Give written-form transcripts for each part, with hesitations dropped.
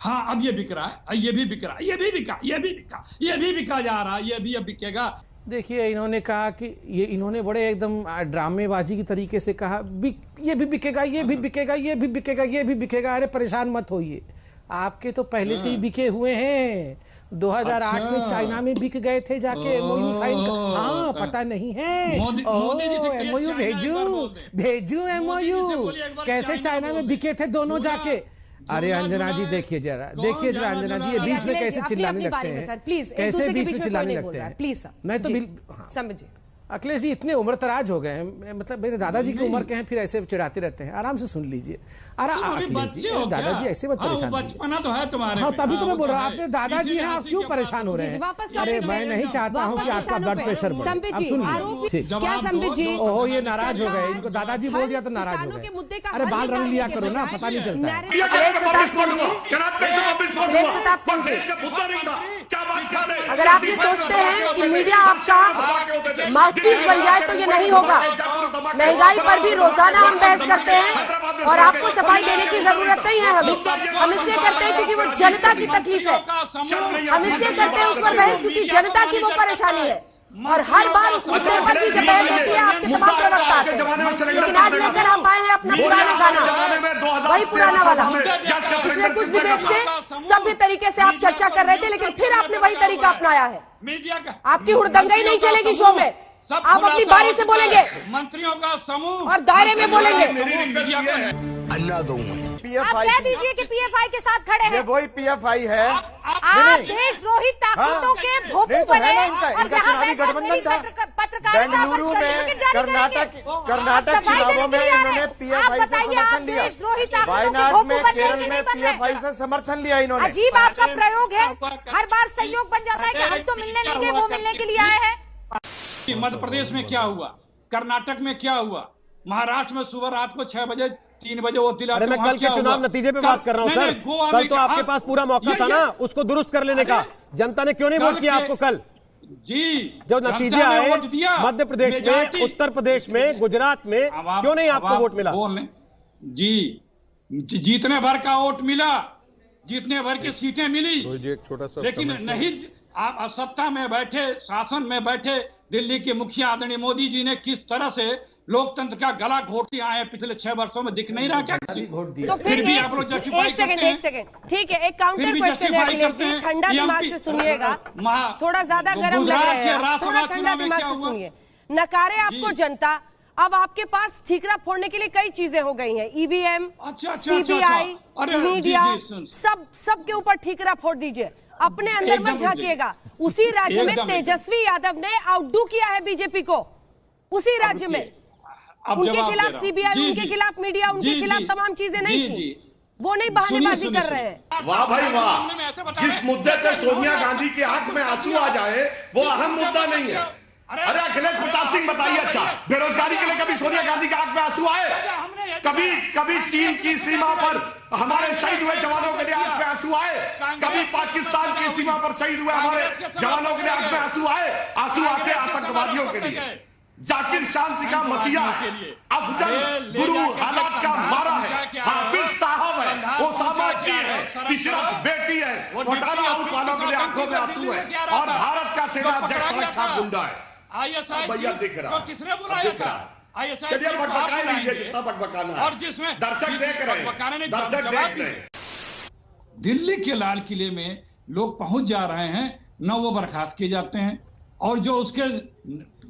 हाँ अब ये बिक रहा है, ये भी बिक रहा है, ये भी बिका, ये भी बिका, ये भी बिका जा रहा है, ये भी अब बिकेगा। देखिए इन्होंने कहा कि इन्होंने बड़े एकदम ड्रामेबाजी की तरीके से कहा ये भी बिकेगा, ये भी बिकेगा, ये भी बिकेगा, ये भी बिकेगा। अरे परेशान मत होइए, आपके तो पहले से ही बिके हुए हैं। 2008 में चाइना में बिक गए थे जाके एमओयू साइन। हाँ पता नहीं है। एमओयू भेजू एमओयू कैसे चाइना में बिके थे दोनों जाके। अरे अंजना जी देखिए जरा अंजना जी, ये बीच में कैसे चिल्लाने लगते हैं, कैसे बीच में चिल्लाने लगते हैं। प्लीज मैं तो समझिए अखिलेश जी इतने उम्र तराज हो गए हैं, मतलब मेरे दादाजी की उम्र के हैं, फिर ऐसे चिढ़ाते रहते हैं। आराम से सुन लीजिए। अरे अखिलेश जी दादाजी ऐसे मत परेशान बचपना तो है तुम्हारे। हाँ तभी तो मैं बोल रहा हूँ, आपने दादाजी हैं, आप क्यों परेशान हो रहे हैं। अरे मैं नहीं चाहता हूँ कि आपका ब्लड प्रेशर बढ़े। अब सुनिए, ओहो ये नाराज हो गए, इनको दादाजी बोल दिया तो नाराज हो गए। अरे बाल रंग लिया करो ना, पता नहीं चलता है। अगर आप ये सोचते हैं कि मीडिया आपका माउथपीस बन जाए तो ये नहीं होगा। महंगाई पर भी रोजाना हम बहस करते हैं और आपको सफाई देने की जरूरत नहीं है। हम इसलिए करते हैं क्योंकि वो जनता की तकलीफ है। हम इसलिए करते हैं उस पर बहस क्योंकि जनता की वो परेशानी है। और हर बार उस मुद्दे पर भी जब बहस होती है आपके तमाम प्रवक्ता आते हैं, लेकिन आज लेकर आप आए हैं अपना पुराना गाना, वही पुराना वाला। पिछले कुछ डिबेट से सभ्य तरीके से आप चर्चा कर रहे थे, लेकिन फिर आपने वही तरीका अपनाया है। आपकी हुड़दंगाई नहीं चलेगी शो में, आप अपनी बारी से बोलेंगे, मंत्रियों का समूह और दायरे में बोलेंगे। आप कह दीजिए कि पीएफआई के साथ खड़े हैं। वही पीएफआई है। आप देशद्रोही ताकतों के भोपू बने और चुनावी गठबंधन था। बेंगलुरु में कर्नाटक चुनावों में इन्होंने पीएफआई से समर्थन लिया। वायनाड में केरल में पीएफआई से समर्थन लिया इन्होंने। अजीब आपका प्रयोग है, हर बार सहयोग बन जाता है कि हम तो मिलने नहीं गए, वो मिलने के लिए आए हैं। मध्य प्रदेश में क्या हुआ, कर्नाटक में क्या हुआ, महाराष्ट्र में सुबह रात को 6 बजे 3 बजे वो दिला। अरे मैं कल के चुनाव नतीजे पे बात कर रहा हूँ सर। कल तो आपके पास पूरा मौका था ना उसको दुरुस्त कर लेने का। जनता ने क्यों नहीं वोट किया आपको कल? जी जो नतीजे आए मध्य प्रदेश में, उत्तर प्रदेश में, गुजरात में, क्यों नहीं आपको वोट मिला? जी जीतने भर का वोट मिला, जीतने भर की सीटें मिली, लेकिन नहीं आप सत्ता में बैठे, शासन में बैठे दिल्ली के मुखिया आदरणीय मोदी जी ने किस तरह से लोकतंत्र का गला घोटते आए हैं पिछले 6 वर्षों में, दिख नहीं रहा क्या? तो फिर भी आप लोग जस्टिफाई करते हैं। एक सेकंड ठीक है, एक काउंटर क्वेश्चन है अखिलेश जी, ठंडा दिमाग से सुनिएगा, थोड़ा ज्यादा गर्म लग रहे हैं, थोड़ा ठंडा दिमाग से सुनिए। नकारे आपको जनता, अब आपके पास ठीकरा फोड़ने के लिए कई चीजें हो गई हैं, ईवीएम, सीबीआई, मीडिया, सब के ऊपर ठीकरा फोड़ दीजिए, अपने अंदर मत झांकिएगा। उसी राज्य में तेजस्वी यादव ने आउटडू किया है बीजेपी को, उसी राज्य में। उनके खिलाफ सीबीआई, उनके खिलाफ मीडिया, उनके खिलाफ तमाम चीजें नहीं थी, वो नहीं बहानेबाजी कर रहे हैं। वाह भाई वाह, जिस मुद्दे पे सोनिया गांधी के आंख में आंसू आ जाए वो अहम मुद्दा नहीं है। अरे अखिलेश प्रताप सिंह बताइए, अच्छा बेरोजगारी के लिए कभी सोनिया गांधी के आंख में आंसू आए? कभी चीन की सीमा पर हमारे शहीद हुए जवानों के लिए आंख में आंसू आए? कभी पाकिस्तान की सीमा पर शहीद हुए हमारे जवानों के लिए आंख में आंसू आए? आंसू आते आतंकवादियों के लिए। जाकिर शांति का मसीहा, अफजल गुरु हालात का मारा है, हाफिज साहब है, ओसामा जी है, इशरत बेटी है, घोटाला वालों के लिए आंखों में आंसू है, और भारत का सेना अध्यक्ष सड़क गुंडा है। भैया दिख रहा है, किसने बुलाया था? चलिए बकबका लीजिए जितना बकबकाना है, और जिसमें दर्शक देख रहे हैं, दर्शक देख रहे हैं। दिल्ली के लाल किले में लोग पहुंच जा रहे हैं, न वो बर्खास्त किए जाते हैं, और जो उसके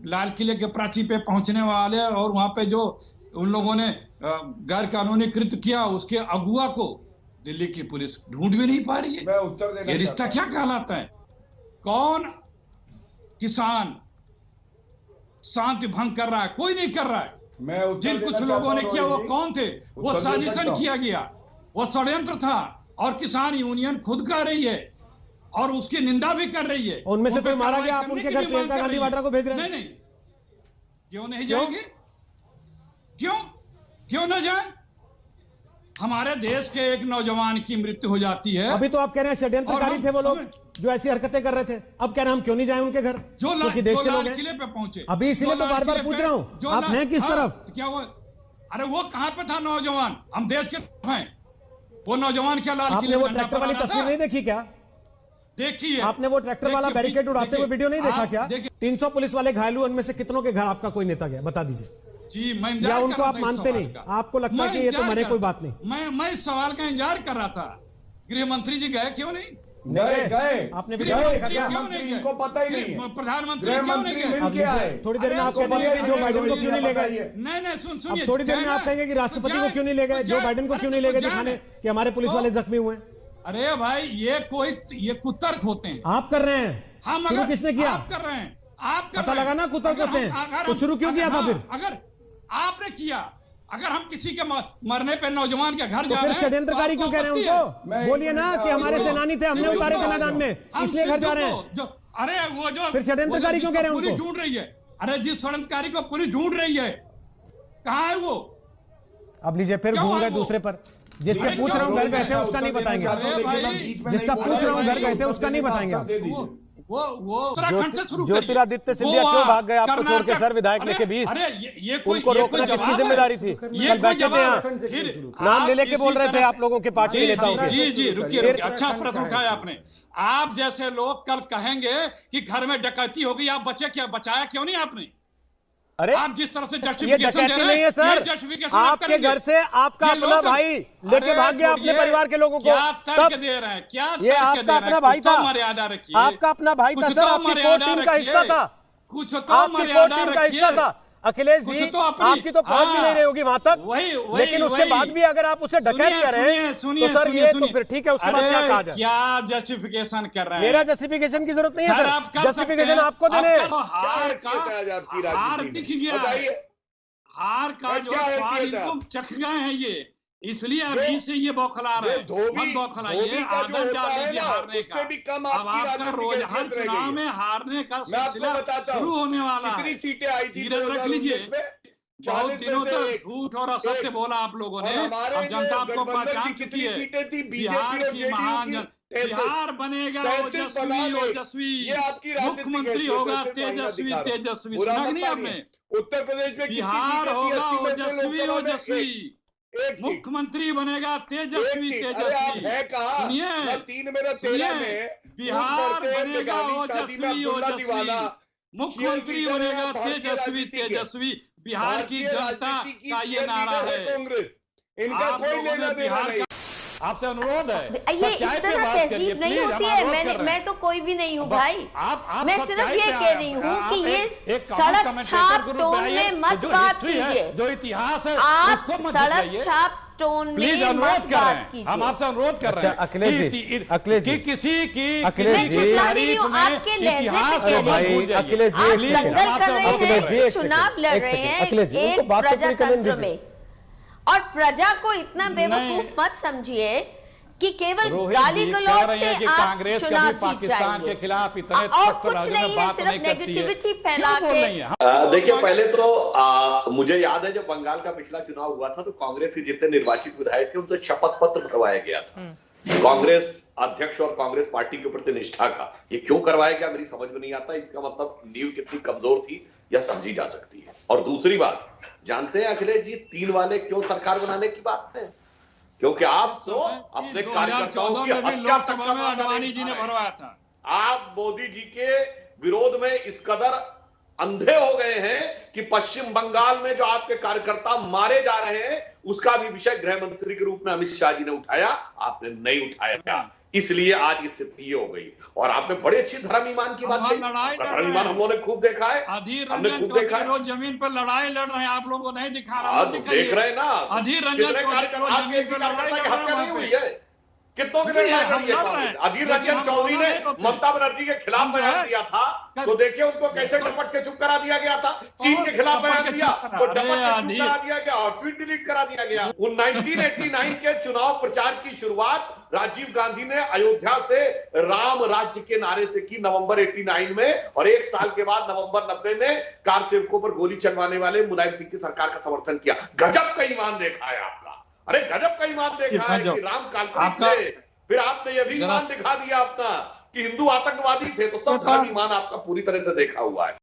लाल किले के प्राची पे पहुंचने वाले और वहां पे जो उन लोगों ने गैर कानूनी कृत्य किया उसके अगुआ को दिल्ली की पुलिस ढूंढ भी नहीं पा रही है। मैं उत्तर देना ये रिश्ता क्या कहलाता है? कौन किसान शांति भंग कर रहा है? कोई नहीं कर रहा है। जिन कुछ लोगों ने किया वो कौन थे? वो साजिशन किया गया, वो षड्यंत्र था, और किसान यूनियन खुद कर रही है और उसकी निंदा भी कर रही है। उनमें से कोई मारा गया, आप उनके घर प्रियंका गांधी वाड्रा को भेज रहे हैं? नहीं, क्यों नहीं जाएंगे? क्यों न जाए? हमारे देश के एक नौजवान की मृत्यु हो जाती है। अभी तो आप कह रहे हैं षड्यंत्रकारी थे वो लोग जो ऐसी हरकतें कर रहे थे, अब कह रहे हैं हम क्यों नहीं जाए उनके घर, क्योंकि देश के लोग किले पे पहुंचे। अभी इसीलिए तो बार बार पूछ रहा हूं आप हैं किस तरफ? क्या वो, अरे वो कहां पे था नौजवान? हम देश के हैं, वो नौजवान क्या लाल आपने वो ट्रैक्टर वाली तस्वीर नहीं देखी क्या? देखिए, आपने वो ट्रैक्टर वाला बैरिकेड उड़ाते हुए वीडियो नहीं देखा क्या? 300 पुलिस वाले घायल हुए, उनमें से कितनों के घर आपका कोई नेता गया, बता दीजिए जी। मैं या उनको आप मानते नहीं? आपको लगता है कि ये तो मरे, कोई बात नहीं। मैं इस सवाल का इंतजार कर रहा था। गृह मंत्री जी गए क्यों नहीं? गए आपने मंत्री, इनको पता ही नहीं। प्रधानमंत्री मिल के आए। थोड़ी देर में आप कहेंगे कि जो बाइडेन को क्यों नहीं ले गए? नहीं सुनिए, थोड़ी देर में आप कहेंगे कि राष्ट्रपति को क्यों नहीं ले गए, जो बाइडेन को क्यों नहीं ले गए दिखाने कि हमारे पुलिस वाले जख्मी हुए? अरे भाई, ये कुतर्क होते हैं। आप कर रहे हैं, हम शुरू किसने किया? आप कर रहे हैं, आप पता लगा ना कुतर्क होते हैं, तो शुरू क्यों किया था फिर? अगर आपने किया, अगर हम किसी के मरने पे नौजवान के घर जा रहे हैं, षड्यंत्रकारी क्यों कह रहे हैं उनको? बोलिए ना कि हमारे सेनानी थे, हमने उतारे थे मैदान में, इसलिए घर जा रहे हैं। अरे वो जो फिर षड्यंत्रकारी क्यों कह रहे हैं उनको? पुलिस ढूंढ रही है। अरे जिस षड्यंत्रकारी को पुलिस ढूंढ रही है, कहाँ है वो? अब लीजिए, फिर घूम गए दूसरे पर। जिसके पूछ रहा हूँ घर गए थे उसका नहीं बताएंगे, जिसका पूछ रहा हूँ घर गए थे उसका नहीं बताएंगे। वो ज्योतिरादित्य सिंधिया क्यों भाग गए आपको छोड़ के सर, विधायक लेके 20? उनको रोकना किसकी जिम्मेदारी थी? कल बैठे थे यहाँ, नाम ले लेके बोल रहे थे आप लोगों के पार्टी के नेताओं के। जी रुकिए, अच्छा प्रश्न उठाया आपने। आप जैसे लोग कल कहेंगे कि घर में डकैती हो गई, आप बचे क्या, बचाया क्यों नहीं आपने? अरे आप जिस तरह से ये जस्टिफिकेशन डकैती नहीं है सर, आपके घर से आपका अपना भाई लेके भाग गया अपने परिवार के लोगों को, क्या तर्क दे रहे हैं? क्या ये आपका अपना भाई था, मर्यादा रखिए। आपका अपना भाई था सर, आपकी कोर टीम का हिस्सा था, कुछ तो आपकी कोर टीम का हिस्सा था। अखिलेश जी, आपकी तो पहुंच भी नहीं रही होगी वहां तक, लेकिन उसके बाद भी अगर आप उसे डकैत कर रहे हैं तो सर ये तो फिर ठीक है, उसके बाद क्या कहा जाए? क्या जस्टिफिकेशन कर रहे हैं? मेरा जस्टिफिकेशन की जरूरत नहीं है सर, जस्टिफिकेशन आपको देने। हार का जो स्वाद इनको चख गए हैं, ये इसलिए अभी से ये बौखला रहे हैं। मत बौखलाइए, आदत डाल दीजिए हारने का। अब आपका रोज हर चुनाव में हारने का सिलसिला शुरू होने वाला है। कितनी सीटें आई थी? रख लीजिए, बहुत दिनों तक झूठ और असत्य बोला आप लोगों ने, अब जनता आपको पहचान चुकी है। बिहार की महान, बिहार बनेगा ओजस्वी, मुख्यमंत्री होगा तेजस्वी, सुना नहीं आपने? उत्तर प्रदेश में बिहार होगा ओजस्वी, मुख्यमंत्री बनेगा तेजस्वी। सुनिए, 3 में 13 में बिहार बनेगा ओजस्वी, मुख्यमंत्री बनेगा तेजस्वी। बिहार की जनता का ये नारा है। कांग्रेस, इनका कोई लेना देना नहीं। आपसे अनुरोध है, ये इस तरह तहजीब नहीं होती है। मैं तो कोई भी नहीं हूँ भाई, मैं सिर्फ ये कह रही हूँ कि ये सड़क छाप टोन में मत बात कीजिए, जो इतिहास है आप सड़क छाप टोन में मत बात कीजिए। हम आपसे अनुरोध कर रहे हैं अखिलेश जी, किसी की अखिलेश जी, आपके लहजे से कह रही हूँ, अखिलेश आप जी दंगल कर रहे हैं, चुनाव लड़ रहे हैं एक प्रजातंत्र में, और प्रजा को इतना बेवकूफ मत समझिए कि केवल गाली गलौज से आप चुनाव जीत जाएंगे। के खिलाफ इतने और कुछ नहीं है, सिर्फ नेगेटिविटी फैला के। देखिए, पहले तो मुझे याद है जब बंगाल का पिछला चुनाव हुआ था तो कांग्रेस के जितने निर्वाचित विधायक थे उनसे शपथ पत्र भरवाया गया था, कांग्रेस अध्यक्ष और कांग्रेस पार्टी के प्रति निष्ठा का। ये क्यों करवाया गया मेरी समझ में नहीं आता। इसका मतलब नींव कितनी कमजोर थी यह समझी जा सकती है। और दूसरी बात, जानते हैं अखिलेश जी 3 वाले क्यों सरकार बनाने की बात है? क्योंकि आप तो अपने कार्यकर्ताओं की हत्या तक का अडवाणी जी ने भरवाया था। आप मोदी जी के विरोध में इस कदर अंधे हो गए हैं कि पश्चिम बंगाल में जो आपके कार्यकर्ता मारे जा रहे हैं उसका भी विषय गृह मंत्री के रूप में अमित शाह जी ने उठाया, आपने नहीं उठाया, इसलिए आज ये स्थिति ये हो गई। और आपने बड़ी अच्छी धर्म ईमान की बात कही, धर्म ईमान हम लोगों ने खूब देखा है, हमने खूब देखा है। जमीन पर लड़ाई लड़ रहे हैं, आप लोगों को नहीं दिखा रहा, देख रहे हैं ना। अधीर रंजन जमीन पर हत्या नहीं हुई है, कितनों के लड़ाई लड़ी है। अधीर रंजन चौधरी ने ममता बनर्जी के खिलाफ बयान दिया था तो देखिए उनको कैसे डपट के चुप करा दिया गया था। चीन के खिलाफ बयान दिया तो डपट के चुप करा दिया गया और ट्वीट डिलीट करा दिया गया। 1989 के चुनाव प्रचार की शुरुआत राजीव गांधी ने अयोध्या से राम राज्य के नारे से की नवंबर 89 में, और 1 साल के बाद नवंबर 90 में कार सेवकों पर गोली चलवाने वाले मुलायम सिंह की सरकार का समर्थन किया। गजब का ईमान देखा है आपका, अरे गजब का ईमान देखा है कि राम काल्पनिक थे, फिर आपने यह भी ईमान दिखा दिया अपना कि हिंदू आतंकवादी थे, तो सब धर्म ईमान आपका पूरी तरह से देखा हुआ है।